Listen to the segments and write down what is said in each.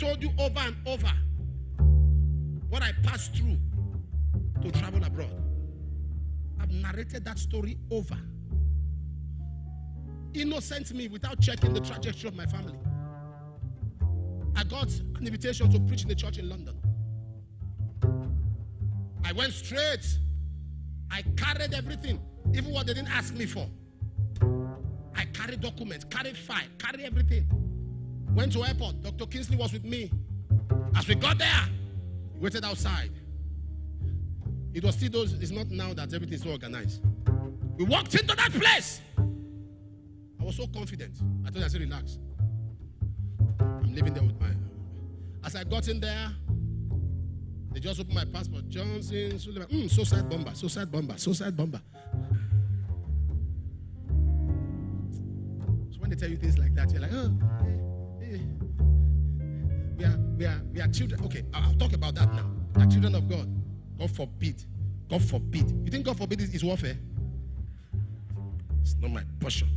told you over and over what I passed through to travel abroad. I've narrated that story over. Innocent me without checking the trajectory of my family. I got an invitation to preach in the church in London. I went straight. I carried everything, even what they didn't ask me for. I carried documents, carried file, carried everything. Went to airport. Dr. Kingsley was with me. As we got there, he waited outside. It was still those, it's not now that everything is so organized. We walked into that place. I was so confident. I told him, I said, relax. I'm living there with my... As I got in there, they just opened my passport. Johnson, Suleman. Suicide bomber, suicide bomber, suicide bomber. So when they tell you things like that, you're like, oh, we are children. Okay, I'll talk about that now. We are children of God. God forbid. God forbid. You think God forbid is warfare? It's not my portion.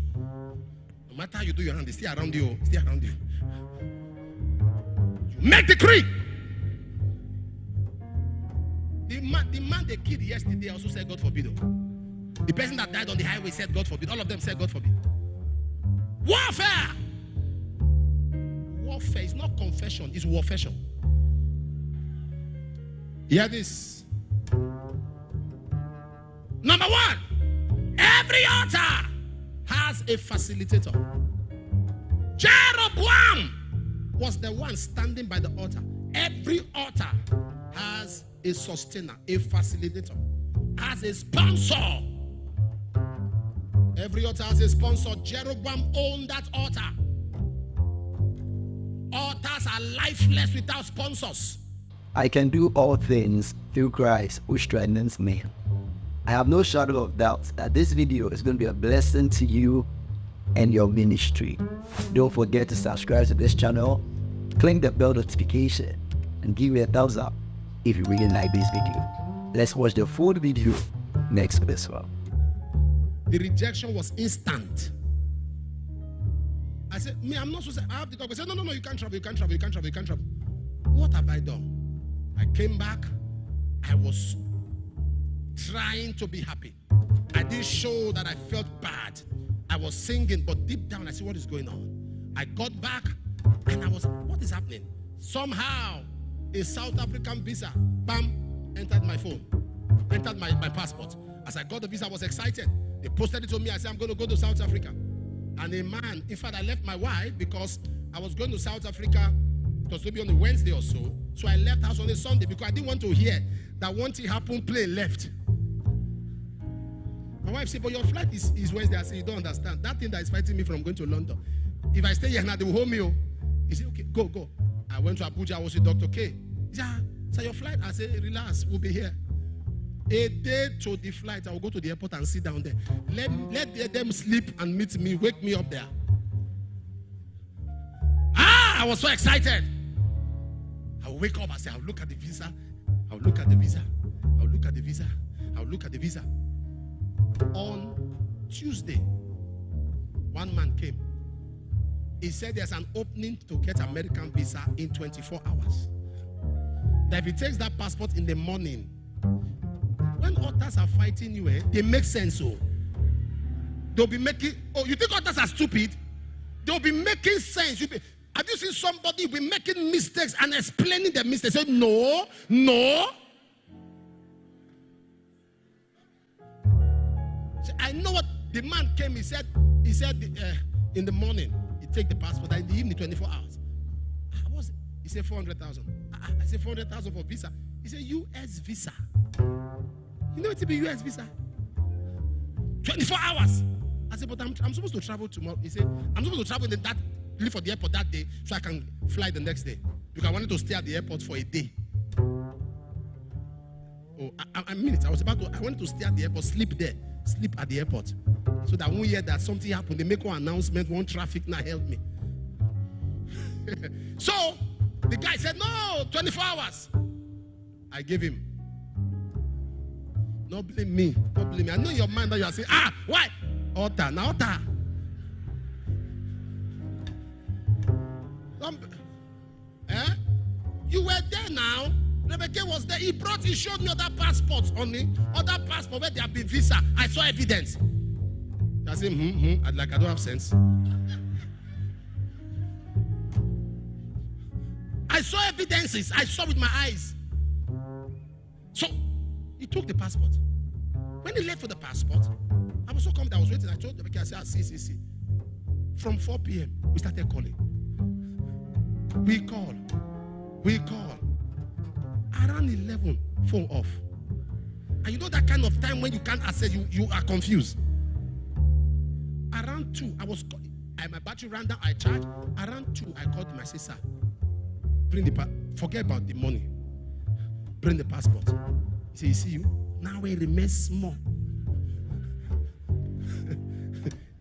No matter how you do your hand, it's still around you. It's still around you. You make decree. The man they killed yesterday also said God forbid. The person that died on the highway said God forbid. All of them said God forbid. Warfare. Warfare is not confession, it's warfare. Hear this. Number one, every altar has a facilitator. Jeroboam was the one standing by the altar. Every altar has a sustainer, a facilitator, has a sponsor. Every altar has a sponsor. Jeroboam owned that altar. Altars are lifeless without sponsors. I can do all things through Christ who strengthens me. I have no shadow of doubt that this video is going to be a blessing to you and your ministry. Don't forget to subscribe to this channel, click the bell notification, and give me a thumbs up if you really like this video. Let's watch the full video next to this one. The rejection was instant. I said, I'm not supposed to, I have the call. I said, no, you can't travel, you can't travel, you can't travel, you can't travel. What have I done? I came back. I was trying to be happy. I didn't show that I felt bad. I was singing, but deep down I said, what is going on? I got back and I was, what is happening? Somehow, a South African visa, bam, entered my phone, entered my passport. As I got the visa, I was excited. They posted it to me. I said, I'm going to go to South Africa. And a man, in fact, I left my wife because I was going to South Africa. It was maybe on a Wednesday or so. So I left house on a Sunday because I didn't want to hear that one thing happened, plane left. My wife said, but your flight is Wednesday. I said, you don't understand. That thing that is fighting me from going to London. If I stay here now, they will hold me. He said, okay, go. I went to Abuja. I was with Dr. K. He said, so your flight? I said, relax, we'll be here. A day to the flight, I will go to the airport and sit down there. Let them sleep and meet me, wake me up there. I was so excited. I'll wake up and say, I'll look at the visa. I'll look at the visa. I'll look at the visa. I'll look at the visa. On Tuesday, one man came. He said there's an opening to get American visa in 24 hours. That if he takes that passport in the morning, when others are fighting you, they make sense. They'll be making, you think others are stupid? They'll be making sense. Have you seen somebody be making mistakes and explaining the mistakes? Say, no. So I know what the man came, he said in the morning, he take the passport, and in the evening, 24 hours. What was it? He said 400,000. I said 400,000 for visa. He said US visa. You know it will be US visa. 24 hours. I said, but I'm supposed to travel tomorrow. He said, I'm supposed to travel leave for the airport that day so I can fly the next day. Because I wanted to stay at the airport for a day. I mean it. I wanted to stay at the airport, sleep at the airport. So that 1 year that something happened, they make one announcement, one traffic now help me. So the guy said, no, 24 hours. I gave him. Don't blame me. I know in your mind that you are saying, why? Altar. Now altar. You were there now. Rebecca was there. He showed me other passports only. Other passports where there have been visa. I saw evidence. I said, I don't have sense. I saw evidences. I saw with my eyes. So, he took the passport. When he left for the passport, I was so confident. I was waiting. I told Rebecca, I said, see. From 4 p.m., we started calling. We call. Around 11, phone off. And you know that kind of time when you can't access, you are confused. Around 2, my battery ran down, I charged. Around 2, I called him, I said, sir, forget about the money. Bring the passport. He said, you see you? Now it remains small.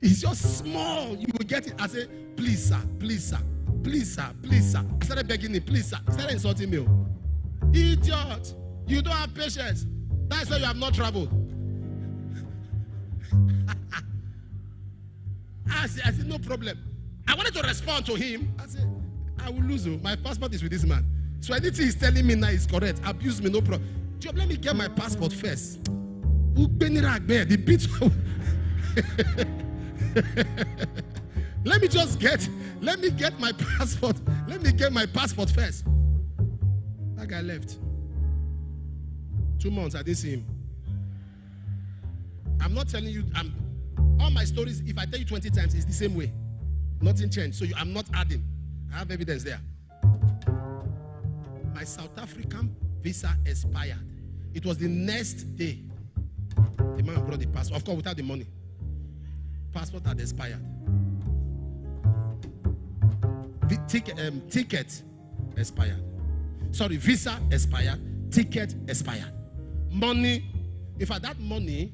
It's just small. You will get it. I said, please, sir. I started begging him, please, sir. He started insulting me. Idiot. You don't have patience. That's why you have not traveled. I said, no problem. I wanted to respond to him. I said, I will lose you. My passport is with this man. So anything he's telling me now is correct. Abuse me, no problem. Job, let me get my passport first. The beat. Let me get my passport. Let me get my passport first. That guy left. 2 months, I didn't see him. I'm not telling you, all my stories, if I tell you 20 times, it's the same way. Nothing changed. So I'm not adding. I have evidence there. My South African visa expired. It was the next day. The man brought the passport. Of course, without the money. Passport had expired. Ticket expired. Sorry, visa expired. Ticket expired. Money. In fact, that money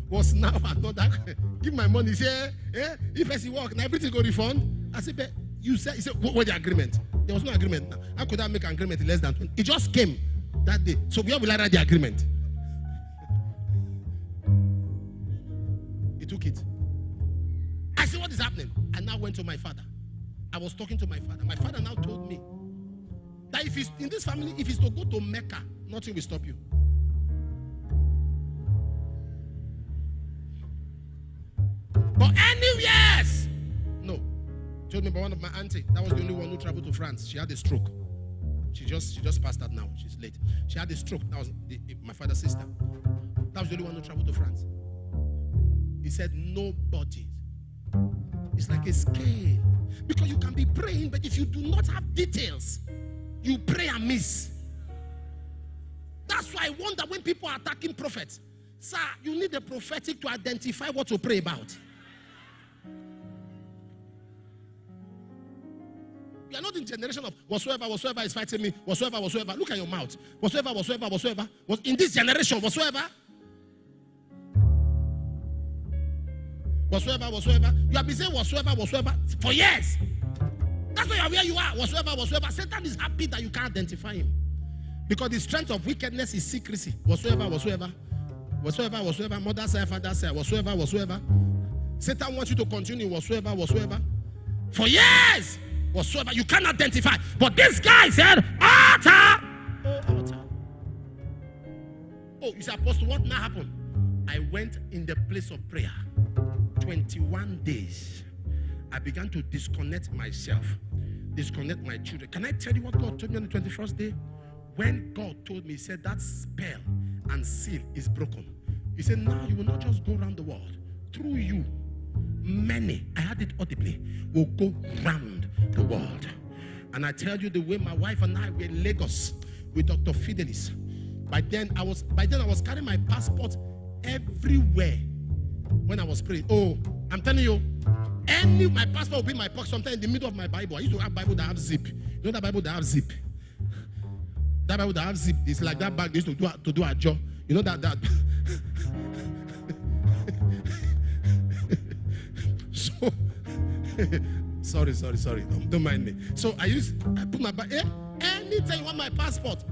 was now another. Give my money. Say, if I see work, now everything go refund. I said, but you said, he said, what the agreement? There was no agreement now. How could I make an agreement in less than 20? It just came that day. So where will I write the agreement? He took it. I said, what is happening? I now went to my father. I was talking to my father. My father now told me that if he's in this family, if he's to go to Mecca, nothing will stop you. But anywhere, no. Told me about one of my auntie. That was the only one who traveled to France. She had a stroke. She just passed out now. She's late. She had a stroke. That was my father's sister. That was the only one who traveled to France. He said, nobody. It's like a scale. Because you can be praying, but if you do not have details, you pray and miss. That's why I wonder when people are attacking prophets. Sir, you need the prophetic to identify what to pray about. We are not in generation of whatsoever is fighting me, whatsoever. Look at your mouth. Whatsoever. In this generation, whatsoever. Whatsoever. You have been saying whatsoever for years. That's why you are where you are. Whatsoever. Satan is happy that you can't identify him. Because the strength of wickedness is secrecy. Whatsoever. Mother say, father say, whatsoever. Satan wants you to continue whatsoever. For years. Whatsoever. You can't identify. But this guy said, altar. Oh, altar. Oh, you say, Apostle, what now happened? I went in the place of prayer. 21 days. I began to disconnect myself. Disconnect my children. Can I tell you what God told me on the 21st day? When God told me, he said, that spell and seal is broken. He said, now you will not just go around the world. Through you, many, I had it audibly, will go round the world. And I tell you, the way my wife and I were in Lagos with Dr. Fidelis. By then I was carrying my passport everywhere when I was praying. Oh, I'm telling you, my passport will be in my pocket sometimes in the middle of my Bible. I used to have Bible that have zip. You know that Bible that have zip? That Bible that have zip is like that bag they used to do a job. You know that. So sorry. Don't mind me. So I put my bag. Anytime you want my passport,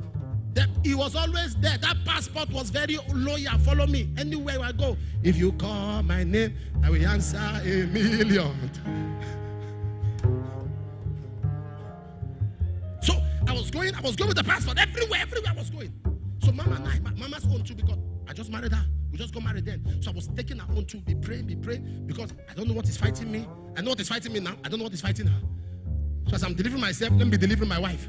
he was always there. That passport was very loyal. Follow me anywhere I go. If you call my name, I will answer a million. was going with the passport everywhere I was going. So Mama and I, Mama's own too, because I just married her. We just got married then. So I was taking her own too, be praying, because I don't know what is fighting me. I know what is fighting me now. I don't know what is fighting her. So as I'm delivering myself, let me be delivering my wife.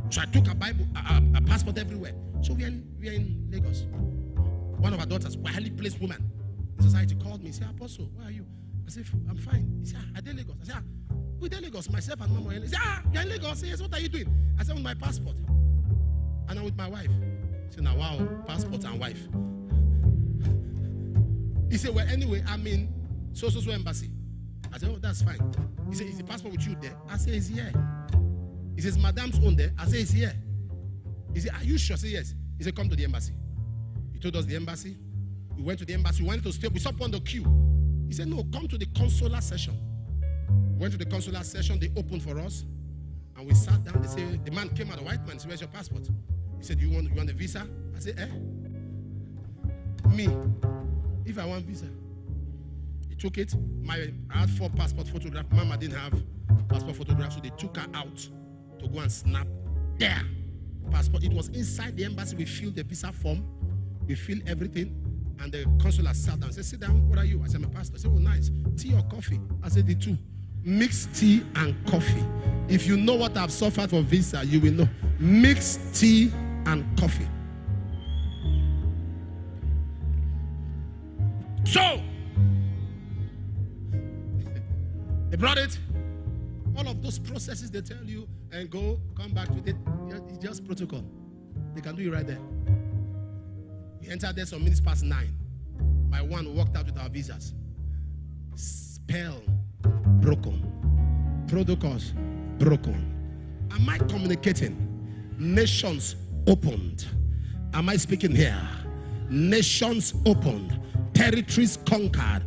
So I took a Bible, a passport everywhere. So we are in Lagos. One of our daughters, a highly placed woman in society, called me. He said, Apostle, where are you? I said, I'm fine. He said, are they Lagos? I said, we're in Lagos, myself and Mama. He said, you're in Lagos? I said, yes, what are you doing? I said, with my passport. And I'm with my wife. He said, now, wow, passport and wife. He said, well, anyway, I'm in so embassy. I said, oh, that's fine. He said, is the passport with you there? I said, it's here. He says, Madam's own there. I said, it's here. He said, are you sure? I said, yes. He said, come to the embassy. He told us the embassy. We went to the embassy. We wanted to stay. We stopped on the queue. He said, no, come to the consular session. We went to the consular session. They opened for us. And we sat down. They said, the man came out, a white man. He said, where's your passport? He said, you want a visa? I said, me, if I want visa. He took it. I had 4 passport photographs. Mama didn't have passport photographs, so they took her out to go and snap their passport. It was inside the embassy. We filled the visa form. We filled everything. And the consular sat down and said, sit down. What are you? I said, I'm a pastor. I said, oh, nice. Tea or coffee? I said, the two. Mixed tea and coffee. If you know what I've suffered for visa, you will know. Mixed tea and coffee. So, they brought it. All of those processes they tell you and go, come back with it. It's just protocol. They can do it right there. We entered there some minutes past 9. My one walked out with our visas. Spell broken. Protocols broken. Am I communicating? Nations opened. Am I speaking here? Nations opened. Territories conquered.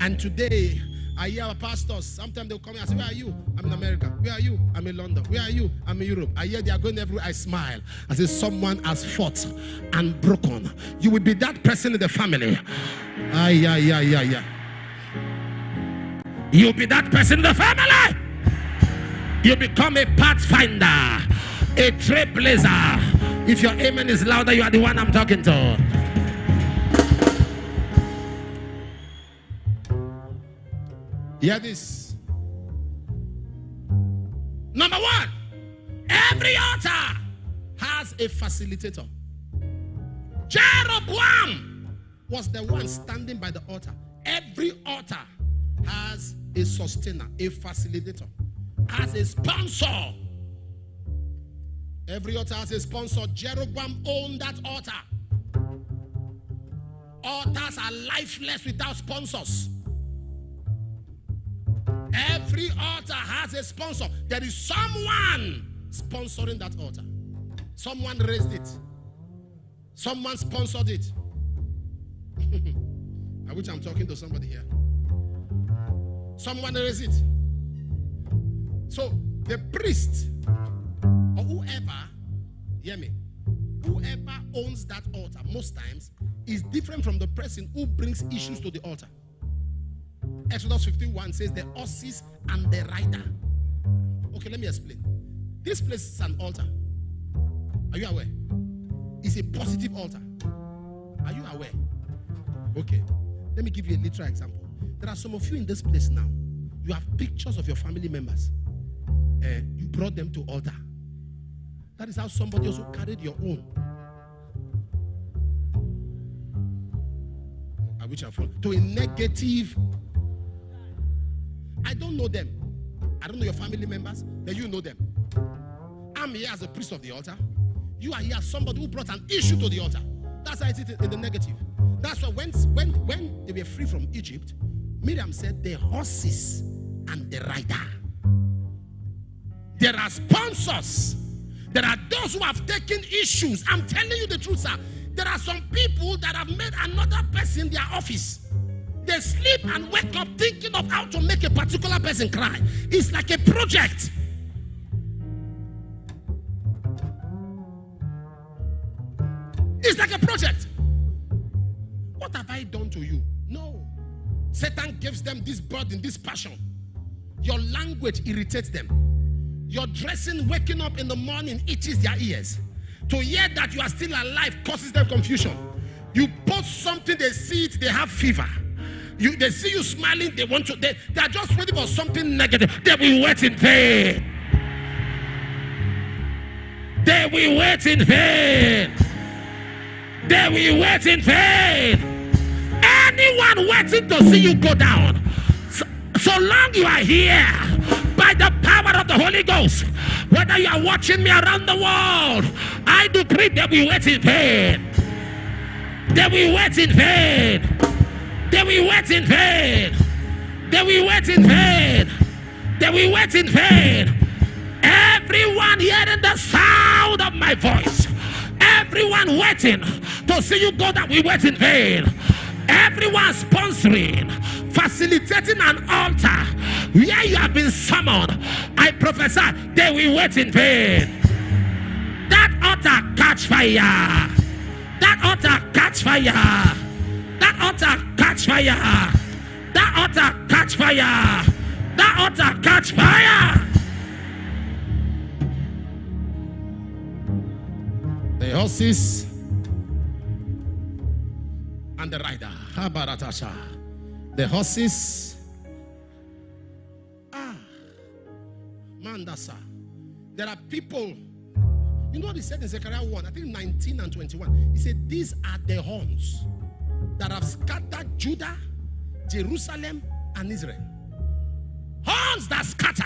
And today, I hear our pastors. Sometimes they'll come and say, where are you? I'm in America. Where are you? I'm in London. Where are you? I'm in Europe. I hear they are going everywhere. I smile. I say, someone has fought and broken. You will be that person in the family. You'll be that person in the family. You become a pathfinder, a trailblazer. If your amen is louder, you are the one I'm talking to. Hear this. Number 1, every altar has a facilitator. Jeroboam was the one standing by the altar. Every altar has a sustainer, a facilitator, has a sponsor. Every altar has a sponsor. Jeroboam owned that altar. Altars are lifeless without sponsors. Every altar has a sponsor. There is someone sponsoring that altar. Someone raised it. Someone sponsored it. I wish I'm talking to somebody here. Someone raised it. So the priest or whoever, hear me, whoever owns that altar most times is different from the person who brings issues to the altar. Exodus 15:1 says the horses and the rider. Okay, let me explain. This place is an altar. Are you aware? It's a positive altar. Are you aware? Okay, let me give you a literal example. There are some of you in this place now. You have pictures of your family members. You brought them to altar. That is how somebody also carried your own. I wish I found to a negative. I don't know them. I don't know your family members, but you know them. I'm here as a priest of the altar. You are here as somebody who brought an issue to the altar. That's how it is in the negative. That's why when they were free from Egypt, Miriam said the horses and the rider. There are sponsors. There are those who have taken issues. I'm telling you the truth, sir. There are some people that have made another person their office. They sleep and wake up thinking of how to make a particular person cry. It's like a project. It's like a project. What have I done to you? No. Satan gives them this burden, this passion. Your language irritates them. Your dressing, waking up in the morning itches their ears. To hear that you are still alive causes them confusion. You post something, they see it, they have fever. They see you smiling, they are just waiting for something negative. They will wait in vain. They will wait in vain. They will wait in vain. Anyone waiting to see you go down, so long you are here, by the power of the Holy Ghost, whether you are watching me around the world, I decree they will wait in vain. They will wait in vain. They will wait in vain. They will wait in vain. They will wait in vain. Everyone hearing the sound of my voice, everyone waiting to see you go down, we wait in vain. Everyone sponsoring, facilitating an altar where you have been summoned, I prophesy they will wait in vain. That altar catch fire. That altar catch fire. That altar catch fire. That altar catch fire. That altar catch fire. The horses and the rider. The horses. Mandasa. There are people. You know what he said in Zechariah 1, I think 19 and 21. He said, these are the horns that have scattered Judah, Jerusalem, and Israel. Horns that scatter.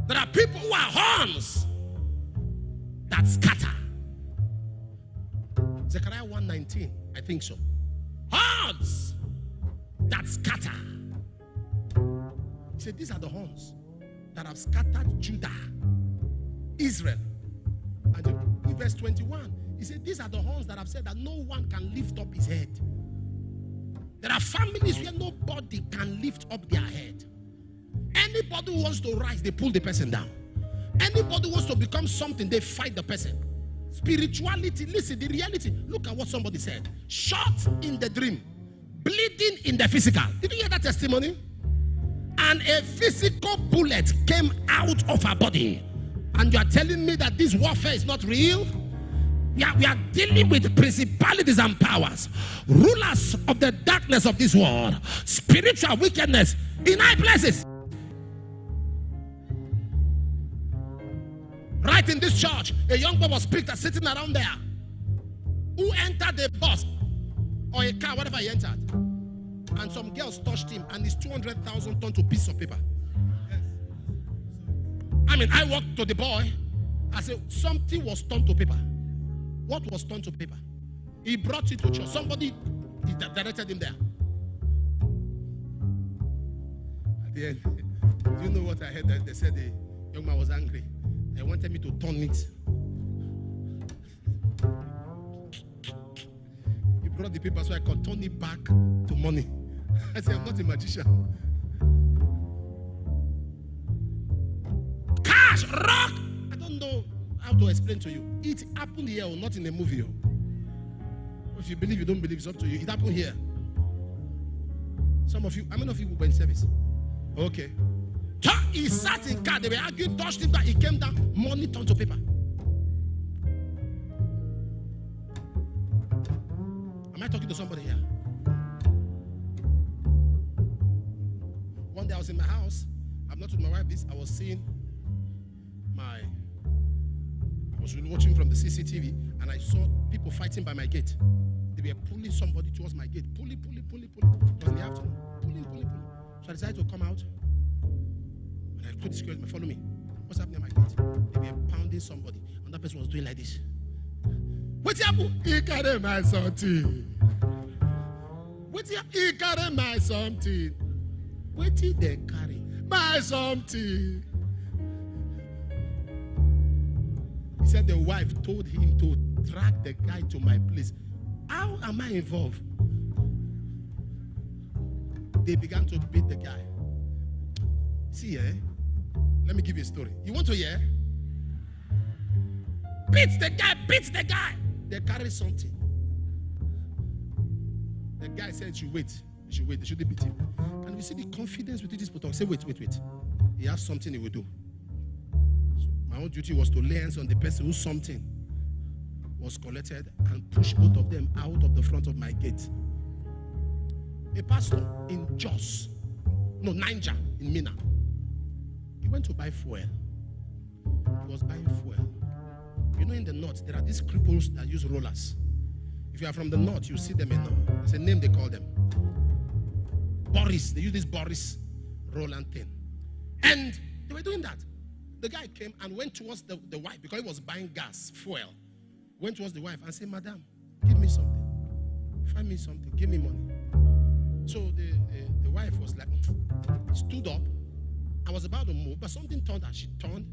There are people who are horns that scatter. Zechariah 1:19, I think so. Horns that scatter. He said, these are the horns that have scattered Judah, Israel. And in verse 21, he said, these are the horns that have said that no one can lift up his head. There are families where nobody can lift up their head. Anybody who wants to rise, they pull the person down. Anybody who wants to become something, they fight the person. Spirituality, listen, the reality. Look at what somebody said. Shot in the dream, bleeding in the physical. Did you hear that testimony? And a physical bullet came out of her body. And you are telling me that this warfare is not real? We are dealing with principalities and powers, rulers of the darkness of this world, spiritual wickedness in high places. Right in this church, a young boy was picked and sitting around there, who entered a bus or a car, whatever he entered, and some girls touched him, and his 200,000 turned to a piece of paper. I mean, I walked to the boy. I said, something was turned to paper. What was turned to paper? He brought it to church. Somebody directed him there. At the end, do you know what I heard? They said the young man was angry. They wanted me to turn it. He brought the paper so I could turn it back to money. I said, I'm not a magician. Cash, rock. I don't know how to explain to you. It happened here, or not in a movie. If you believe, you don't believe, it's up to you. It happened here. Some of you, how many of you were in service? Okay. He sat in car, they were arguing, touched him, he came down, money turned to paper. Am I talking to somebody here? One day I was in my house, I'm not with my wife, I was seeing I was watching from the CCTV, and I saw people fighting by my gate. They were pulling somebody towards my gate. Pulling. It was in the afternoon. Pulling. So I decided to come out. And I told the security, follow me. What's happening at my gate? They were pounding somebody. And that person was doing like this. What's happening? He carried my something. What's happening? He carried my something. What did they carry? My something. He said the wife told him to drag the guy to my place. How am I involved? They began to beat the guy. See, let me give you a story. You want to hear? Beats the guy. They carry something. The guy said, you should wait. They shouldn't beat him. And we see the confidence with this people. Say, wait. he has something he will do. So my own duty was to lay hands on the person who something was collected and push both of them out of the front of my gate. A pastor in Niger, in Mina, he went to buy fuel. He was buying fuel. You know, in the north, there are these cripples that use rollers. If you are from the north, you see them in there's a name they call them. Boris. They use this Boris Roland thing. And they were doing that. The guy came and went towards the wife because he was buying gas, fuel. Went towards the wife and said, "Madam, give me something. Find me something. Give me money." So the wife was like, stood up and was about to move, but something turned and she turned,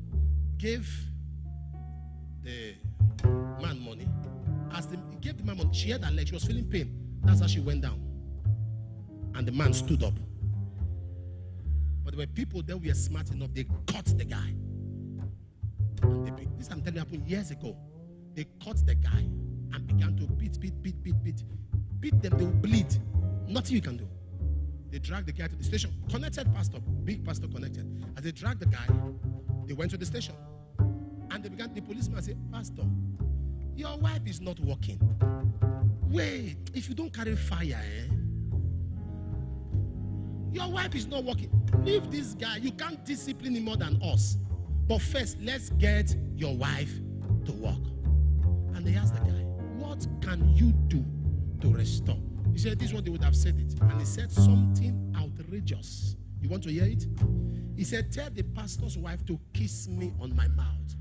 gave the man money. As he gave the man money, she had her leg, she was feeling pain. That's how she went down. And the man stood up. But there were people that were smart enough, they caught the guy. And this I'm telling you happened years ago. They caught the guy and began to beat them, they will bleed. Nothing you can do. They dragged the guy to the station. Connected pastor, big pastor connected. As they dragged the guy, they went to the station. And the policeman said, "Pastor, your wife is not working. Wait, if you don't carry fire, your wife is not working. Leave this guy. You can't discipline him more than us. But first, let's get your wife to work." And they asked the guy, "What can you do to restore?" He said, "This is what they would have said it." And he said something outrageous. You want to hear it? He said, "Tell the pastor's wife to kiss me on my mouth."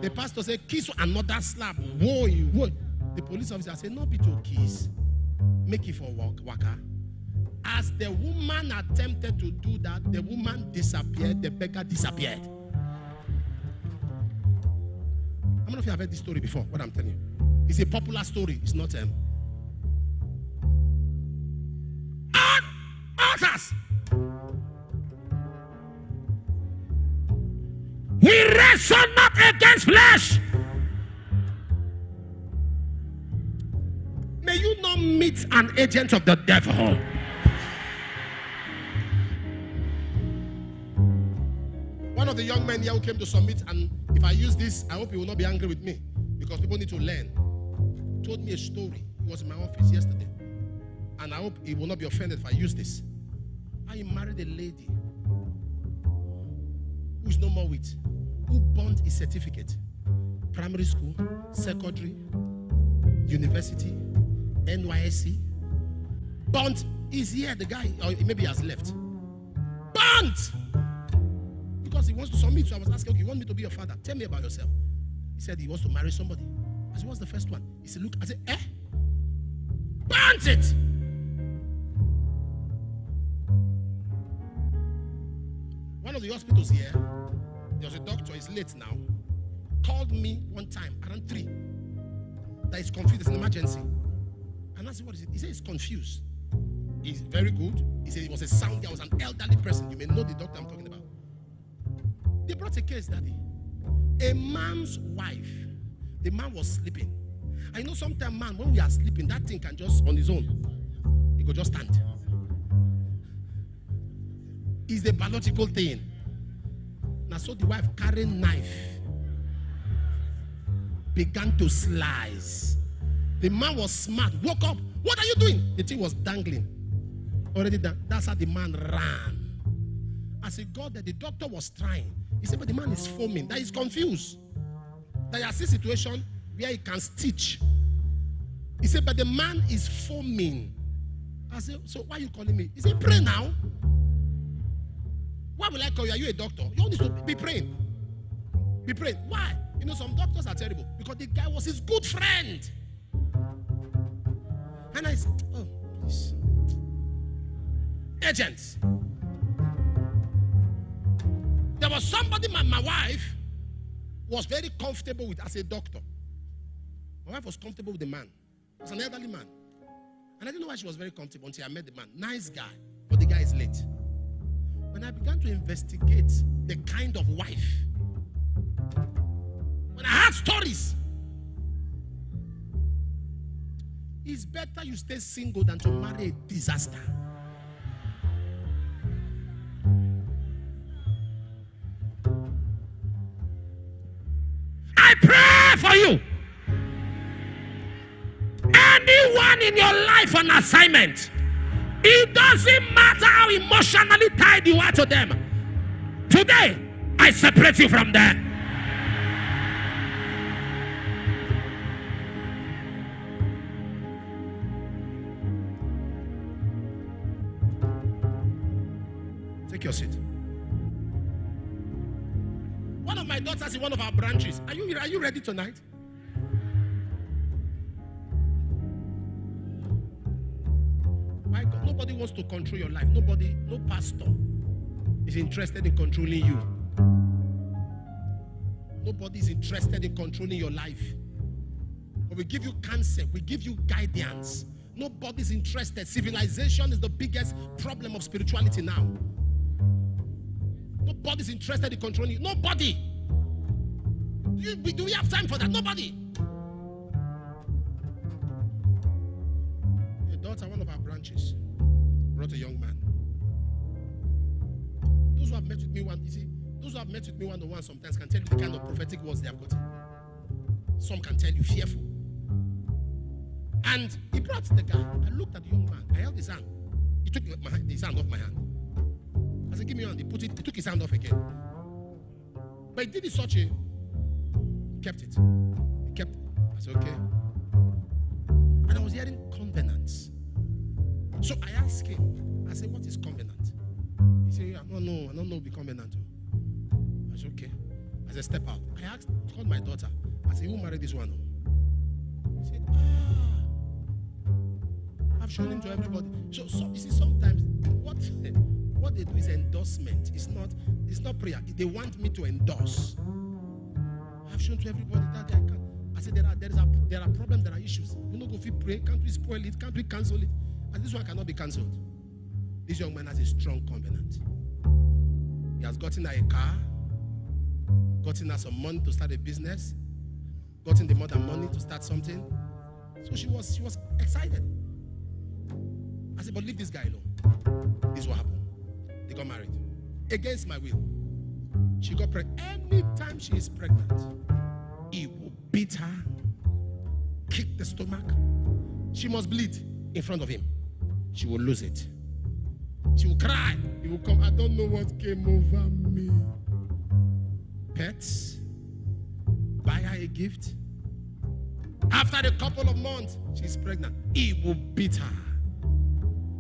The pastor said, "Kiss another slap." Whoa. The police officer said, "Not be to kiss. Make it for waka." As the woman attempted to do that, the woman disappeared, the beggar disappeared. How many of you have heard this story before? What I'm telling you. It's a popular story. It's not altars. We wrestle not against flesh. May you not meet an agent of the devil. One of the young men here who came to submit, and if I use this, I hope he will not be angry with me because people need to learn, told me a story. He was in my office yesterday. And I hope he will not be offended if I use this. I married a lady who is no more with, who burned his certificate. Primary school, secondary, university, NYSC. Burnt. Is here, the guy, or maybe he has left. Burnt! Because he wants to submit. So I was asking, "Okay, you want me to be your father? Tell me about yourself." He said he wants to marry somebody. I said, "What's the first one?" He said, "Look." I said, burnt it! One of the hospitals here, there was a doctor, he's late now, called me one time around 3 that he's confused, it's an emergency. And I said, "What is it?" He said he's confused. He's very good. He said he was a sound guy, was an elderly person. You may know the doctor I'm talking about. They brought a case, Daddy. A man's wife, the man was sleeping. I know sometimes, man, when we are sleeping, that thing can just, on his own, it could just stand. It's a biological thing. Now, so the wife carrying knife began to slice. The man was smart, woke up. "What are you doing?" The thing was dangling. Already done. That's how the man ran. As he got there, the doctor was trying. He said, "But the man is foaming." That he's confused. That he has a situation where he can stitch. He said, "But the man is foaming." I said, "So why are you calling me?" He said, "Pray now." Why will I call you? Are you a doctor? You all need to be praying. Be praying. Why? You know, some doctors are terrible because the guy was his good friend. And I said, "Oh, please. Agents." There was somebody my wife was very comfortable with as a doctor. My wife was comfortable with the man. He was an elderly man. And I didn't know why she was very comfortable until I met the man. Nice guy, but the guy is late. When I began to investigate the kind of wife, when I heard stories, it's better you stay single than to marry a disaster. there for you. Anyone in your life on assignment, it doesn't matter how emotionally tied you are to them. Today, I separate you from them. Take your seat. One of my daughters in one of our branches. Are you ready tonight? My God, nobody wants to control your life. Nobody, no pastor is interested in controlling you. Nobody is interested in controlling your life. But we give you counsel, we give you guidance. Nobody's interested. Civilization is the biggest problem of spirituality now. Nobody's interested in controlling you. Nobody. Do we have time for that? Nobody. A daughter, one of our branches, brought a young man. Those who have met with me one-on-one sometimes can tell you the kind of prophetic words they have gotten. Some can tell you fearful. And he brought the guy. I looked at the young man. I held his hand. He took his hand off my hand. I said, give me your hand. He took his hand off again. But he did it such a, he kept it. He kept it. I said, okay. And I was hearing covenants. So I asked him, I said, what is covenant? He said, I don't know the covenant. I said, okay. I said, step out. I called my daughter. I said, who married this one? He said, I've shown him to everybody. So you see, sometimes what they do is endorsement. It's not prayer. They want me to endorse. I've shown to everybody that I can. I said there are problems, there are issues. We don't go fit pray. Can't we spoil it? Can't we cancel it? And this one cannot be cancelled. This young man has a strong covenant. He has gotten her a car, gotten her some money to start a business, gotten the mother money to start something. So she was excited. I said, but leave this guy alone. This is what happened. They got married. Against my will. She got pregnant. Anytime she is pregnant, he will beat her, kick the stomach. She must bleed in front of him. She will lose it. She will cry. He will come. I don't know what came over me. Pets. Buy her a gift. After a couple of months, she's pregnant. He will beat her.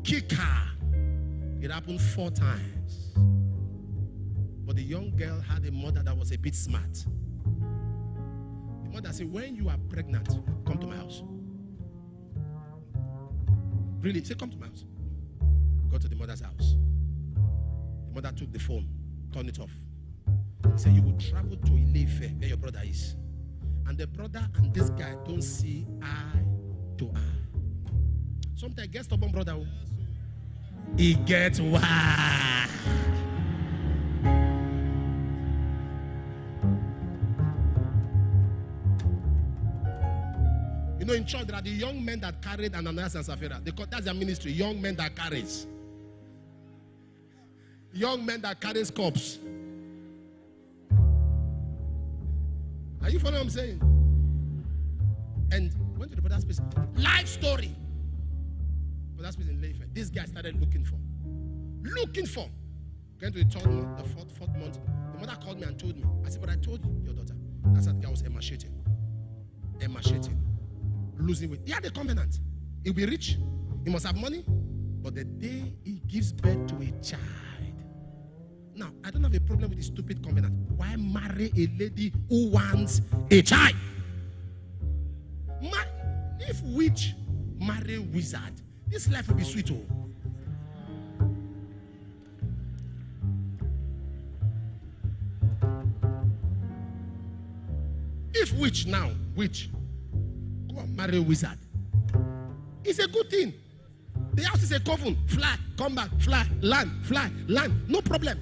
Kick her. It happened 4 times. But the young girl had a mother that was a bit smart. The mother said, when you are pregnant, come to my house. Really? Say, come to my house. Go to the mother's house. The mother took the phone, turned it off. He said, you will travel to Ile-Ife, where your brother is. And the brother and this guy don't see eye to eye. Sometimes get stubborn brother. He gets wild. You know, in church, there are the young men that carried Ananias and Sapphira. That's their ministry. Young men that carries. Young men that carries cups. Are you following what I'm saying? And went to the brother's place. Life story. Brother's place in Ile-Ife. This guy started looking for. Going to the 3rd month, the 4th month. The mother called me and told me. I said, but I told you, your daughter. That's that guy was emaciating. Losing weight. He had a covenant. He'll be rich. He must have money. But the day he gives birth to a child. Now, I don't have a problem with this stupid covenant. Why marry a lady who wants a child? If witch marry wizard, this life will be sweet. Oh. If witch go and marry a wizard, it's a good thing. The house is a coven. Fly, come back, fly, land, no problem.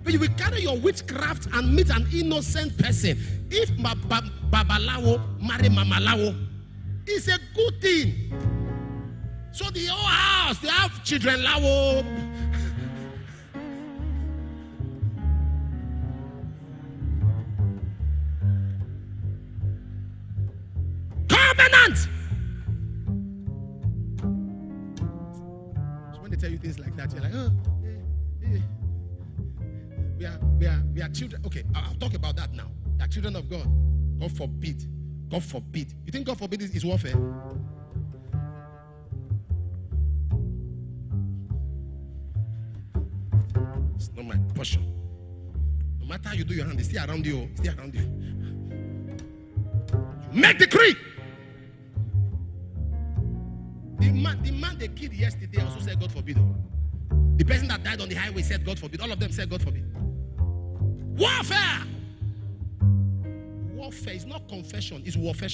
But you will carry your witchcraft and meet an innocent person. If Babalawo marry Mamalawo, it's a good thing. So the whole house, they have children. Lawo. covenant. So when they tell you things like that, you're like, oh, we are children. Okay, I'll talk about that now. We are children of God. God forbid. God forbid. You think God forbid is warfare? It's not my portion. No matter how you do your hand, they stay around you. Stay around you. Make decree. The man they killed yesterday also said God forbid. The person that died on the highway said God forbid. All of them said God forbid. Warfare. Warfare is not confession, it's warfare.